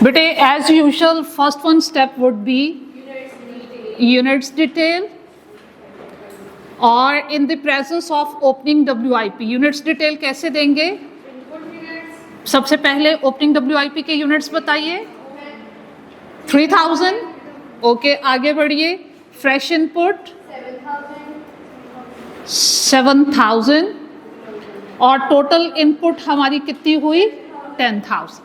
बेटे as usual first one step would be units detail और in the presence of opening WIP units detail कैसे देंगे? सबसे पहले ओपनिंग WIP के यूनिट्स बताइए। 3000। ओके, आगे बढ़िए। फ्रेश इनपुट 7000 और टोटल इनपुट हमारी कितनी हुई? 10,000।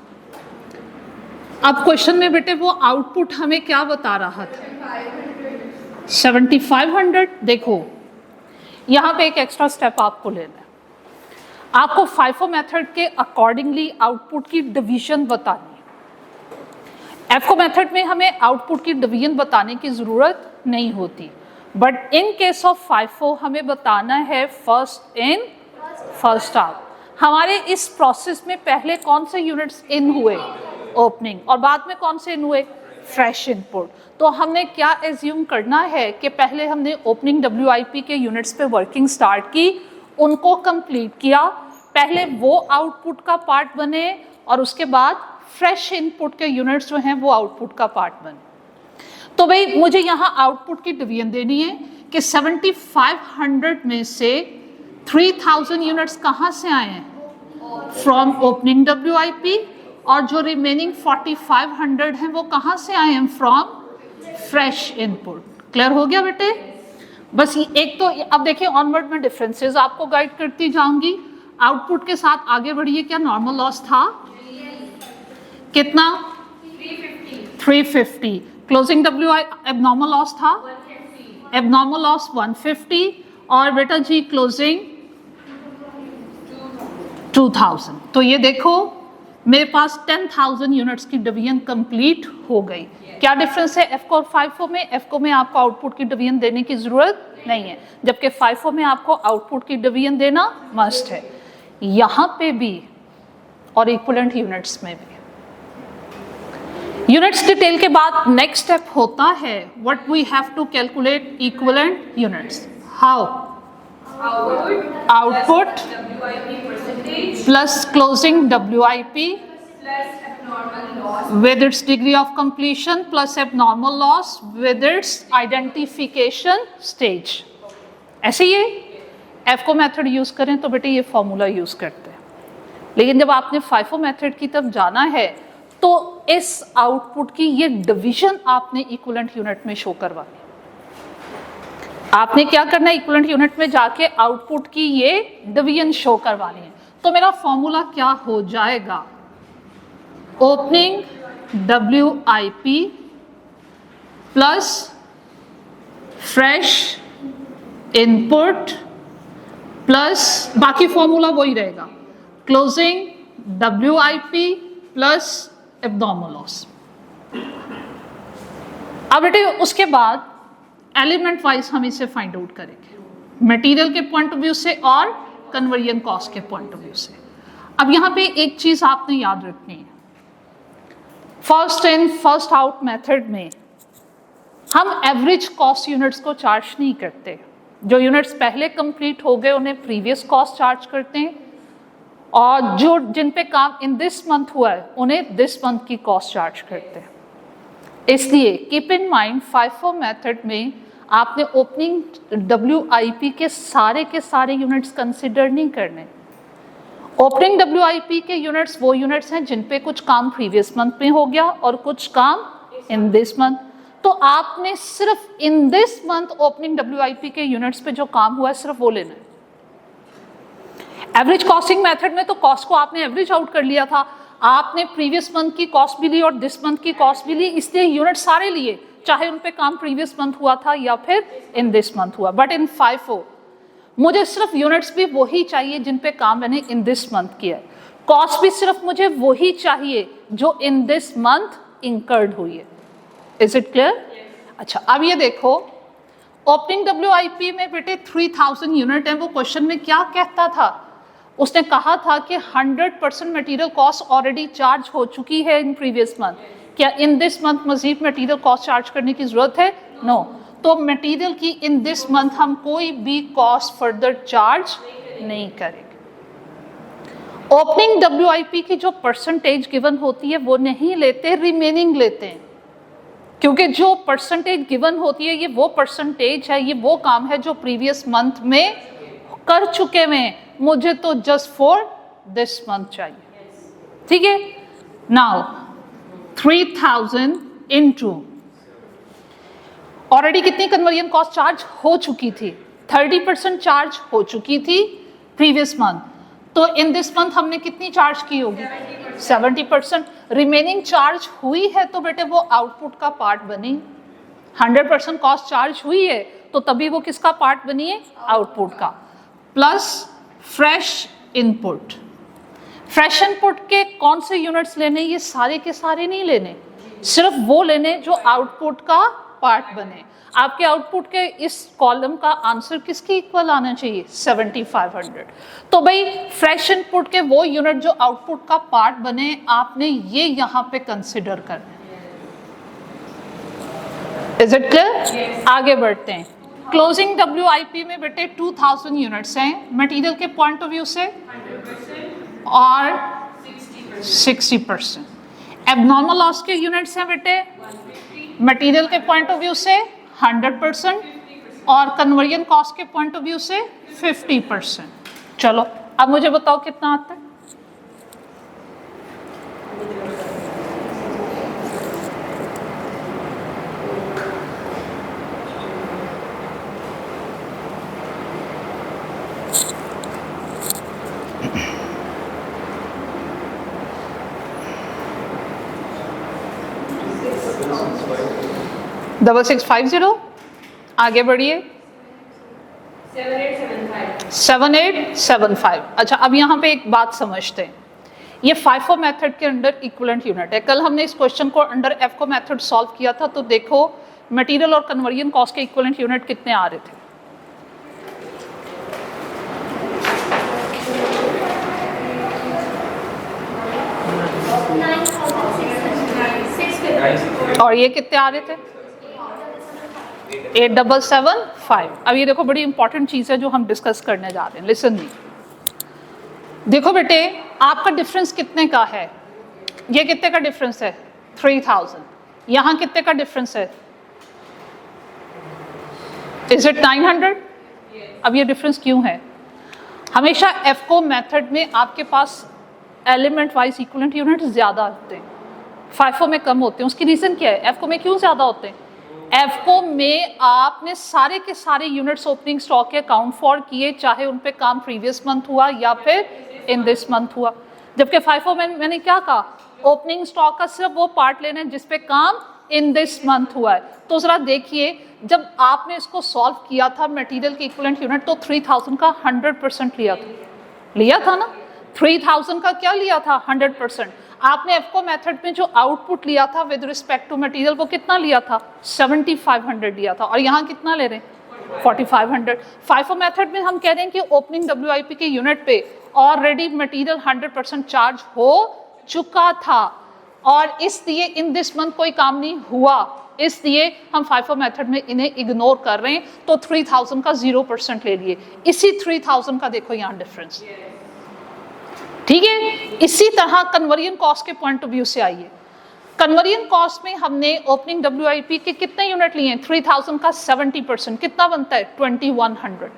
अब क्वेश्चन में बेटे वो आउटपुट हमें क्या बता रहा था? 7500। देखो यहाँ पे एक एक्स्ट्रा स्टेप आपको लेना है। आपको FIFO मेथड के अकॉर्डिंगली आउटपुट की डिवीजन बतानी है। FIFO मेथड में हमें आउटपुट की डिवीजन बताने की ज़रूरत नहीं होती, but in case of FIFO हमें बताना है फर्स्ट इन फर्स्ट आउट। हमारे इस प्रोसेस में पहले कौन से यूनिट्स इन हुए? ओपनिंग। और बाद में कौन से इन हुए? Fresh input. तो हमने क्या एज्यूम करना है कि पहले हमने ओपनिंग WIP के यूनिट्स पे वर्किंग स्टार्ट की, उनको कंप्लीट किया, पहले वो आउटपुट का पार्ट बने और उसके बाद फ्रेश इनपुट के यूनिट्स जो हैं वो आउटपुट का पार्ट बने। तो भाई मुझे यहाँ आउटपुट की डिवीजन देनी है कि 7500 में से 3000 यूनिट्स कहाँ से आए हैं? From opening WIP। और जो रिमेनिंग 4500 हैं वो कहाँ से आए हैं? From fresh input. क्लियर हो गया बेटे? बस एक तो अब देखिए ऑनवर्ड में डिफरेंसेस आपको गाइड करती जाऊंगी। आउटपुट के साथ आगे बढ़िए। क्या नॉर्मल लॉस था? कितना? 350। क्लोजिंग एबनॉर्मल लॉस था? एबनॉर्मल लॉस 150 और बेटा जी क्लोजिंग 2000। तो ये देखो मेरे पास 10,000 यूनिट्स की डिवीजन कंप्लीट हो गई। क्या डिफरेंस है FIFO और FIFO में? FIFO में आपको आउटपुट की डिवीजन देने की जरूरत नहीं है, जबकि FIFO में आपको आउटपुट की डिवीजन देना मस्ट है। यहाँ पे भी और इक्विवेलेंट यूनिट्स में भी। यूनिट्स डिटेल के बाद नेक्स्ट स्टेप होता है what we have to calculate equivalent units. How? Output plus closing WIP with its degree of completion plus abnormal loss with its identification stage। ऐसे ये FIFO मेथड यूज करें तो बेटे ये फॉर्मूला यूज करते हैं, लेकिन जब आपने FIFO मेथड की तरफ जाना है तो इस आउटपुट की ये डिवीजन आपने इक्विवेलेंट यूनिट में शो करवानी। आपने क्या करना है? इक्विवेलेंट यूनिट में जाके आउटपुट की ये डिवीजन शो करवानी है। तो मेरा फॉर्मूला क्या हो जाएगा? Opening WIP plus fresh input plus बाकी फॉर्मूला वही रहेगा, closing WIP plus abnormal loss. अब बेटे उसके बाद एलिमेंट वाइज हम इसे फाइंड आउट करेंगे, मटेरियल के पॉइंट ऑफ व्यू से और कन्वर्जन कॉस्ट के पॉइंट ऑफ व्यू से। अब यहाँ पे एक चीज आपने याद रखनी है, first in first out method में हम एवरेज कॉस्ट यूनिट्स को चार्ज नहीं करते। जो यूनिट्स पहले कंप्लीट हो गए उन्हें प्रीवियस कॉस्ट चार्ज करते हैं, और जो जिन पे काम इन दिस मंथ हुआ है उन्हें दिस मंथ की कॉस्ट चार्ज करते हैं। इसलिए keep in mind FIFO method में आपने ओपनिंग WIP के सारे यूनिट्स कंसिडर नहीं करने। ओपनिंग WIP के यूनिट्स वो यूनिट्स हैं जिन पे कुछ काम प्रीवियस मंथ में हो गया और कुछ काम इन दिस मंथ। तो आपने सिर्फ इन दिस मंथ ओपनिंग WIP के यूनिट्स पे जो काम हुआ है सिर्फ वो लेना है। एवरेज कॉस्टिंग मेथड में तो कॉस्ट को आपने एवरेज आउट कर लिया था, आपने प्रीवियस मंथ की कॉस्ट भी ली और दिस मंथ की कॉस्ट भी ली, इसलिए यूनिट सारे लिए, चाहे उन पे काम प्रीवियस मंथ हुआ था या फिर इन दिस मंथ हुआ। बट इन FIFO मुझे सिर्फ यूनिट्स भी वही चाहिए जिन पे काम मैंने इन दिस मंथ किया है, कॉस्ट भी सिर्फ मुझे वही चाहिए जो इन दिस मंथ इंकर्ड हुई है। Is it clear? अच्छा, अब ये देखो ओपनिंग WIP में बेटे 3000 यूनिट है। वो क्वेश्चन में क्या कहता था? उसने कहा था कि 100% मटेरियल कॉस्ट ऑलरेडी चार्ज हो चुकी है इन प्रीवियस मंथ। क्या इन दिस मंथ मजीद मटेरियल कॉस्ट चार्ज करने की जरूरत है? नो। तो मटेरियल की इन दिस मंथ हम कोई भी कॉस्ट फर्दर चार्ज नहीं करेंगे। ओपनिंग WIP की जो परसेंटेज गिवन होती है वो नहीं लेते, रिमेनिंग लेते हैं, क्योंकि जो परसेंटेज गिवन होती है ये वो परसेंटेज है, ये वो काम है जो प्रीवियस मंथ में कर चुके हैं, मुझे तो जस्ट फॉर दिस मंथ चाहिए, ठीक है। नाउ 3000 इनटू ऑलरेडी कितनी कन्वर्जन कॉस्ट चार्ज हो चुकी थी, 30% चार्ज हो चुकी थी प्रीवियस मंथ, तो इन दिस मंथ हमने कितनी चार्ज की होगी 70%, रिमेनिंग चार्ज हुई है तो बेटे वो आउटपुट का पार्ट बनी, 100% कॉस्ट चार्ज हुई है तो तभी वो किसका पार्ट बनी है, आउटपुट का, plus fresh input. Fresh input के कौन से यूनिट्स लेने, ये सारे के सारे नहीं लेने, सिर्फ वो लेने जो आउटपुट का पार्ट बने। आपके आउटपुट के इस कॉलम का आंसर किसके इक्वल आना चाहिए 7500। तो भाई फ्रेश इनपुट के वो यूनिट जो आउटपुट का पार्ट बने आपने ये यहां पे कंसिडर करना है। Is it clear? आगे बढ़ते हैं। क्लोजिंग WIP में बेटे 2000 यूनिट्स हैं, मटेरियल के पॉइंट ऑफ व्यू से 100% और 60%। एबनॉर्मल लॉस के यूनिट्स हैं बेटे मटेरियल के पॉइंट ऑफ व्यू से 100% और कन्वर्जन कॉस्ट के पॉइंट ऑफ व्यू से 50%। चलो अब मुझे बताओ कितना आता है। डबल 650। आगे बढ़िए 7875। अच्छा अब यहाँ पे एक बात समझते हैं, ये FIFO मेथड के अंडर इक्विवेलेंट यूनिट है। कल हमने इस क्वेश्चन को अंडर FCO मेथड सॉल्व किया था, तो देखो मटेरियल और कन्वर्जन कॉस्ट के इक्विवेलेंट यूनिट कितने आ रहे थे। और ये कितने आ रहे थे 8775। अब ये देखो बड़ी इंपॉर्टेंट चीज है जो हम डिस्कस करने जा रहे हैं, लिसन मी। देखो बेटे आपका डिफरेंस कितने का है, ये कितने का डिफरेंस है 3000, यहां कितने का डिफरेंस है, इज इट 900। अब ये डिफरेंस क्यों है, हमेशा FCO मेथड में आपके पास एलिमेंट वाइज इक्विवेलेंट यूनिट ज्यादा होते हैं, FIFO में कम होते हैं। उसकी रीजन क्या है, FCO में क्यों ज्यादा होते हैं, FCO में आपने सारे के सारे यूनिट्स ओपनिंग स्टॉक के अकाउंट फॉर किए, चाहे उन पे काम प्रीवियस मंथ हुआ या फिर इन दिस मंथ हुआ। जबकि FIFO में मैंने क्या कहा, ओपनिंग स्टॉक का सिर्फ वो पार्ट लेना है जिस पे काम इन दिस मंथ हुआ है। तो जरा देखिए जब आपने इसको सॉल्व किया था मटेरियल की इक्विवेलेंट यूनिट, तो 3000 का 100% लिया था ना, 3000 का क्या लिया था 100%। आपने FCO मेथड में जो आउटपुट लिया था विद रिस्पेक्ट टू मटेरियल वो कितना लिया था 7500 लिया था, और यहाँ कितना ले रहे हैं 4500। FIFO मेथड में हम कह रहे हैं कि ओपनिंग WIP के यूनिट पे ऑलरेडी मटेरियल 100% चार्ज हो चुका था और इसलिए इन दिस मंथ कोई काम नहीं हुआ, इसलिए हम FIFO मेथड में इन्हें इग्नोर कर रहे हैं। तो 3000 का 0% ले लिए, इसी 3000 का देखो यहाँ डिफरेंस, ठीक है। इसी तरह कन्वर्जन कॉस्ट के पॉइंट ऑफ व्यू से आइए, कन्वर्जन कॉस्ट में हमने ओपनिंग WIP के कितने यूनिट लिए हैं 3000 का 70%, कितना बनता है 2100।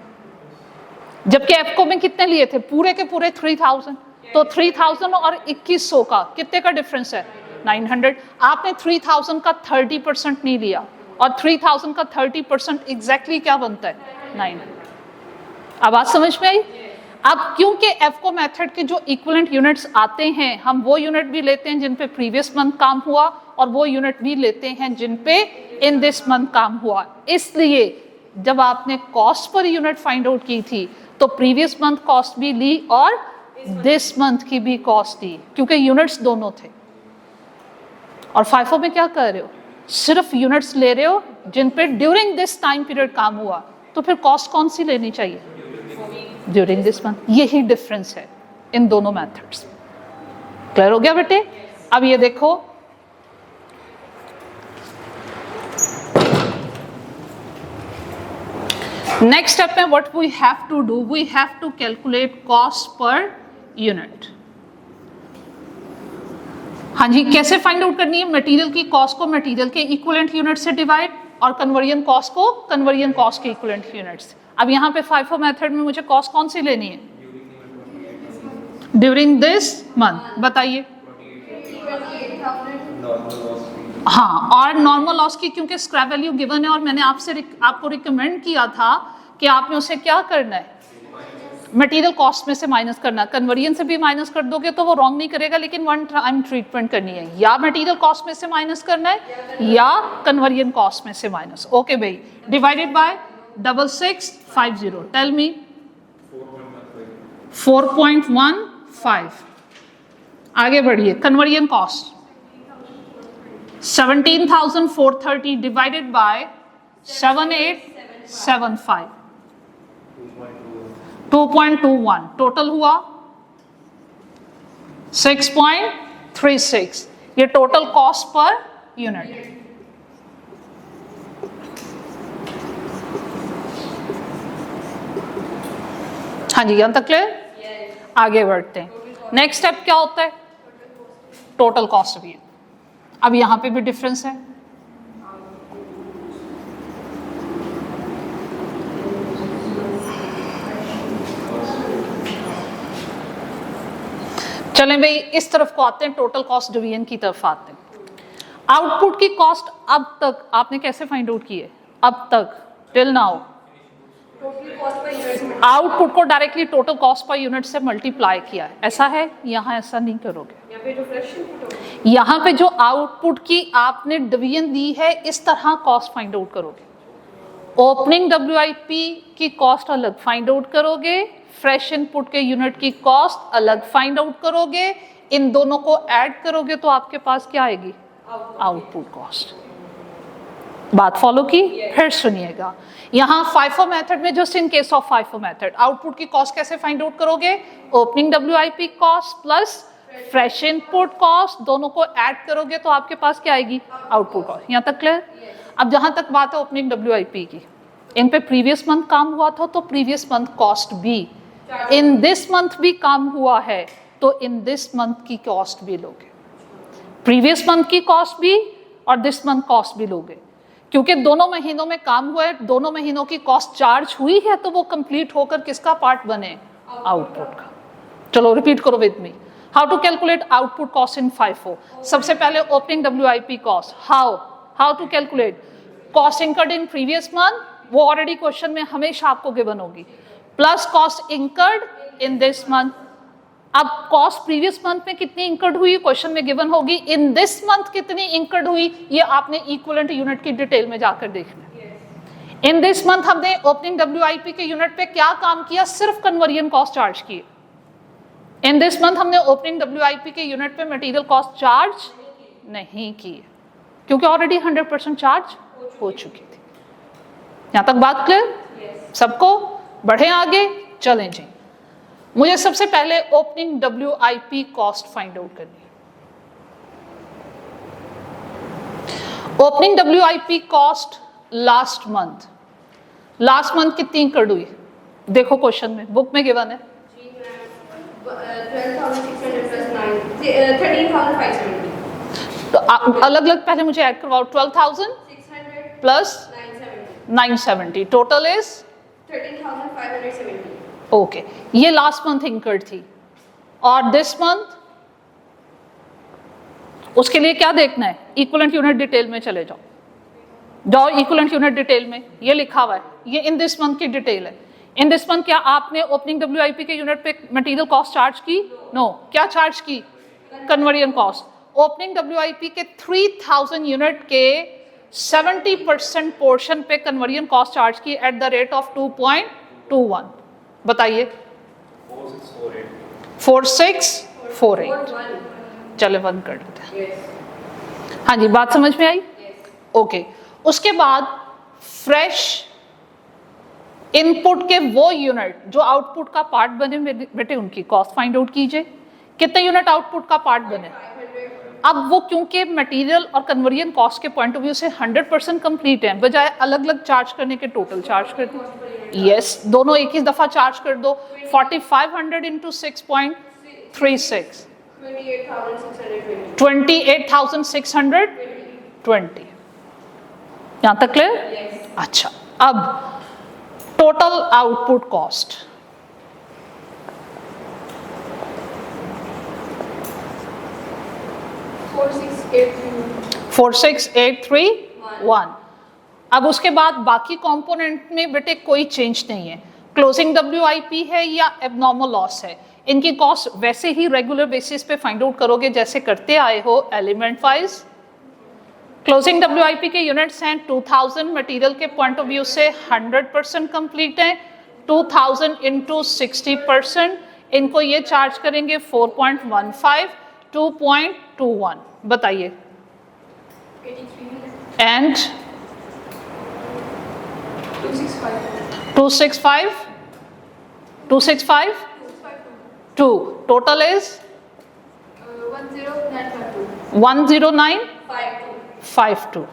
जबकि FCO में कितने लिए थे पूरे के पूरे 3000, तो 3000 और 2100 का कितने का डिफरेंस है 900। आपने 3000 का 30% नहीं लिया, और 3000 का 30% एग्जैक्टली क्या बनता है 900। अब बात समझ में आई। अब क्योंकि FCO मेथड के जो इक्विवेलेंट यूनिट्स आते हैं, हम वो यूनिट भी लेते हैं जिन पे प्रीवियस मंथ काम हुआ और वो यूनिट भी लेते हैं जिन पे इन दिस मंथ काम हुआ। इसलिए जब आपने cost per unit find out की थी तो प्रीवियस मंथ कॉस्ट भी ली और दिस मंथ की भी कॉस्ट ली, क्योंकि यूनिट्स दोनों थे। और FIFO में क्या कर रहे हो, सिर्फ यूनिट्स ले रहे हो जिन पे ड्यूरिंग दिस टाइम पीरियड काम हुआ, तो फिर कॉस्ट कौन सी लेनी चाहिए ड्यूरिंग दिस मंथ। यही डिफरेंस है इन दोनों मेथड्स। क्लियर हो गया बेटे। अब ये देखो नेक्स्ट स्टेप में what we have to do, we have to calculate cost per unit. हाँ जी, कैसे फाइंड आउट करनी है? मटेरियल की कॉस्ट को मटेरियल के इक्विवेलेंट यूनिट से डिवाइड और कन्वर्जन कॉस्ट को कन्वर्जन कॉस्ट के इक्विवेलेंट यूनिट से। अब यहाँ पे FIFO मेथड में मुझे कॉस्ट कौन सी लेनी है? ड्यूरिंग दिस मंथ, बताइए। हाँ, और नॉर्मल लॉस की क्योंकि स्क्रैप वैल्यू गिवन है और मैंने आपको रिकमेंड किया था कि आपने उसे क्या करना है, मटेरियल कॉस्ट में से माइनस करना। कन्वर्जन से भी माइनस कर दोगे तो वो रॉन्ग नहीं करेगा, लेकिन वन टाइम ट्रीटमेंट करनी है, या मटेरियल कॉस्ट में से माइनस करना है या कन्वर्जन कॉस्ट में से माइनस। ओके भाई, डिवाइडेड बाय 6650, टेल मी। 4.15। आगे बढ़िए, conversion cost 17,430 divided by 7875, 2.21, total हुआ 6.36। ये टोटल कॉस्ट पर यूनिट। हाँ जी, यहां तक क्लियर? आगे बढ़ते हैं। नेक्स्ट स्टेप क्या होता है? टोटल कॉस्ट भी है। अब यहां पे भी डिफरेंस है। चलें भाई, इस तरफ को आते हैं, टोटल कॉस्ट डिवीजन की तरफ आते हैं। आउटपुट की कॉस्ट अब तक आपने कैसे फाइंड आउट की है? अब तक टिल नाउ आउटपुट को directly total cost per unit से मल्टीप्लाई किया है, ऐसा है? यहाँ ऐसा नहीं करोगे। यहाँ पे जो आउटपुट की आपने डिवीजन दी है, इस तरह कॉस्ट फाइंड आउट करोगे। ओपनिंग WIP की कॉस्ट अलग फाइंड आउट करोगे, फ्रेश इनपुट के यूनिट की कॉस्ट अलग फाइंड आउट करोगे, इन दोनों को ऐड करोगे तो आपके पास क्या आएगी? Output cost. बात फॉलो की? फिर सुनिएगा, यहाँ FIFO मेथड में, just in case of FIFO method, output की कॉस्ट कैसे फाइंड आउट करोगे? Opening WIP cost plus fresh input cost, दोनों को ऐड करोगे तो आपके पास क्या आएगी? Output cost. यहाँ तक क्लियर? अब जहां तक बात है ओपनिंग WIP की, इन पे प्रीवियस मंथ काम हुआ था तो प्रीवियस मंथ कॉस्ट भी, इन दिस मंथ भी काम हुआ है तो इन दिस मंथ की कॉस्ट भी लोगे, प्रीवियस मंथ की कॉस्ट भी और दिस मंथ कॉस्ट भी लोगे, क्योंकि दोनों महीनों में काम हुआ है, दोनों महीनों की कॉस्ट चार्ज हुई है, तो वो कंप्लीट होकर किसका पार्ट बने? आउटपुट का। चलो रिपीट करो with me. How to calculate output cost in FIFO? सबसे पहले opening WIP cost. How to calculate? Cost incurred in previous month, वो ऑलरेडी क्वेश्चन में हमेशा आपको गिवन होगी, plus cost incurred in this month. अब कॉस्ट प्रीवियस मंथ में कितनी इंकर्ड हुई क्वेश्चन में गिवन होगी, इन दिस मंथ कितनी इंकर्ड हुई ये आपने इक्विवेलेंट यूनिट की डिटेल में जाकर देखना है। इन दिस मंथ हमने ओपनिंग WIP के यूनिट पे क्या काम किया? सिर्फ कन्वर्जन कॉस्ट चार्ज किए। इन दिस मंथ हमने ओपनिंग WIP के यूनिट पे मटेरियल कॉस्ट चार्ज नहीं किए, क्योंकि ऑलरेडी 100% चार्ज हो चुकी थी। यहां तक बात क्लियर? सबको? बढ़े आगे, चलें जी। मुझे सबसे पहले opening WIP cost find out करनी है। Opening WIP cost last month कितनी इंकर्ड हुई? देखो क्वेश्चन में, बुक में गिवन है 13,570। तो अलग अलग पहले मुझे ऐड करवाओ। 12,000 प्लस 970, टोटल इज 13,570। ओके, ये लास्ट मंथ इंकर्ड थी। और दिस मंथ, उसके लिए क्या देखना है? इक्विवेलेंट यूनिट डिटेल में चले जाओ इक्विवेलेंट यूनिट डिटेल में ये लिखा हुआ है, ये इन दिस मंथ की डिटेल है। इन दिस मंथ क्या आपने ओपनिंग WIP के यूनिट पे मटेरियल कॉस्ट चार्ज की? नो। क्या चार्ज की? Conversion cost. ओपनिंग WIP के 3,000 यूनिट के 70% पोर्शन पे कन्वर्जन कॉस्ट चार्ज की एट द रेट ऑफ 2.21। बताइए। 4648। चले बंद कर लेते हैं। हाँ जी, बात समझ में आई? ओके। उसके बाद फ्रेश इनपुट के वो यूनिट जो आउटपुट का पार्ट बने बेटे, उनकी कॉस्ट फाइंड आउट कीजिए। कितने यूनिट आउटपुट का पार्ट बने? अब वो क्योंकि मटेरियल और कन्वर्जन कॉस्ट के पॉइंट ऑफ व्यू से 100% कंप्लीट है, बजाय अलग अलग चार्ज करने के टोटल चार्ज कर दो। यस, दोनों एक ही दफा चार्ज कर दो। 4500 इंटू 6.36 28,620. 28,620। यहां तक क्लियर? Yes. अच्छा, अब total output cost, Four six eight three 46831। अब उसके बाद बाकी कंपोनेंट में बेटे कोई चेंज नहीं है, क्लोजिंग WIP है या एबनॉर्मल लॉस है, इनकी कॉस्ट वैसे ही रेगुलर बेसिस पे फाइंड आउट करोगे जैसे करते आए हो एलिमेंट वाइज। क्लोजिंग WIP के यूनिट्स हैं 2000, मटेरियल के पॉइंट ऑफ व्यू से 100% कंप्लीट है, 2000 इंटू 60%, इनको ये चार्ज करेंगे 4.15, 2.21, बताइए। 83. एंड 265. 265 2 total is 10952. 10952।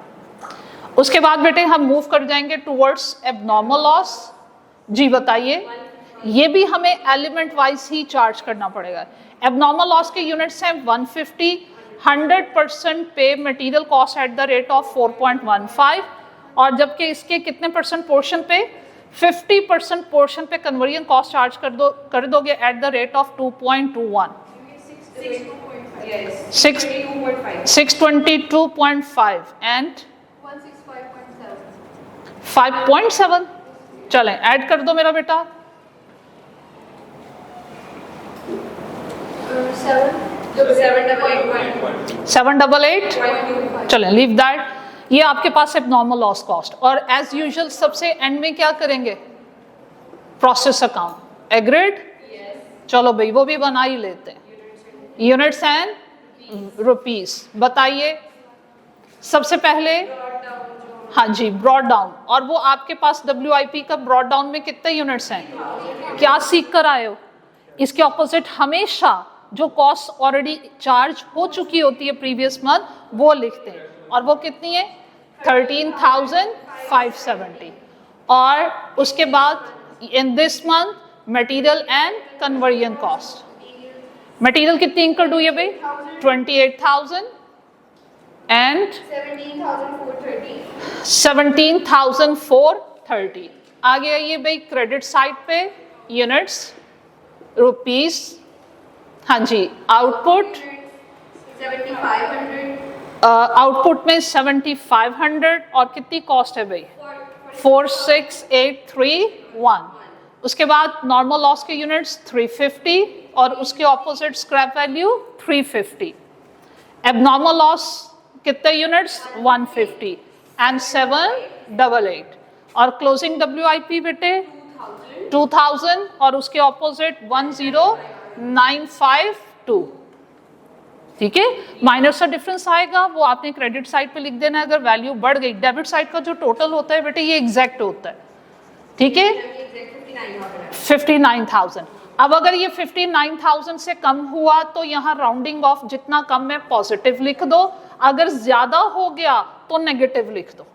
उसके बाद बेटे हम मूव कर जाएंगे टुवर्ड्स एबनॉर्मल लॉस। जी बताइए, ये भी हमें एलिमेंट वाइज ही चार्ज करना पड़ेगा। एबनॉर्मल लॉस के यूनिट्स हैं 150, 100% पे material cost at the rate of 4.15, और जबकि इसके कितने परसेंट पोर्शन पे, 50% पोर्शन पे कन्वर्जन कॉस्ट चार्ज कर दोगे at the rate of 2.21, 622.5 and 5.7। चलें ऐड कर दो मेरा बेटा, 788। चलें लीव दैट। ये आपके पास एबनॉर्मल लॉस कॉस्ट, और एज यूजुअल सबसे एंड में क्या करेंगे, प्रोसेस अकाउंट। एग्रीड? चलो भाई वो भी बना ही लेते हैं, यूनिट्स एंड रुपीस। बताइए सबसे पहले, हाँ जी ब्रॉड डाउन, और वो आपके पास WIP का ब्रॉड डाउन में कितने यूनिट्स हैं, क्या सीख कर आए हो? इसके ऑपोजिट हमेशा जो कॉस्ट ऑलरेडी चार्ज हो चुकी होती है प्रीवियस मंथ वो लिखते हैं, और वो कितनी है 13,570। और उसके बाद इन this month material and conversion cost, material कितनी इंक्लूड हुई है भाई, 28,000 एंड 17,430। आगे आइए भाई क्रेडिट साइड पे, यूनिट्स रुपीस, हाँ जी आउटपुट, 7,500. आउटपुट में 7,500, और कितनी कॉस्ट है भाई 46831। उसके बाद नॉर्मल लॉस के यूनिट्स 350, और उसके opposite scrap value 350। Abnormal loss कितने यूनिट्स 150 एंड 788, और क्लोजिंग WIP बेटे 2000, और उसके ऑपोजिट 10952। ठीक है, माइनर सा डिफरेंस आएगा, वो आपने क्रेडिट साइड पे लिख देना है। अगर वैल्यू बढ़ गई, डेबिट साइड का जो टोटल होता है बेटे ये एग्जैक्ट होता है, ठीक है 59,000। अब अगर ये 59,000 से कम हुआ तो यहाँ राउंडिंग ऑफ जितना कम है पॉजिटिव लिख दो, अगर ज्यादा हो गया तो नेगेटिव लिख दो,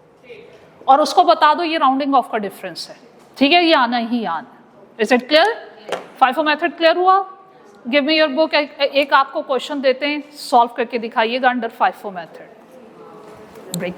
और उसको बता दो ये राउंडिंग ऑफ का डिफरेंस है। ठीक है, ये आना ही आना। Is it clear? FIFO method clear हुआ? Give me your book. एक आपको क्वेश्चन देते हैं, सॉल्व करके दिखाइएगा अंडर FIFO मेथड। ब्रेक।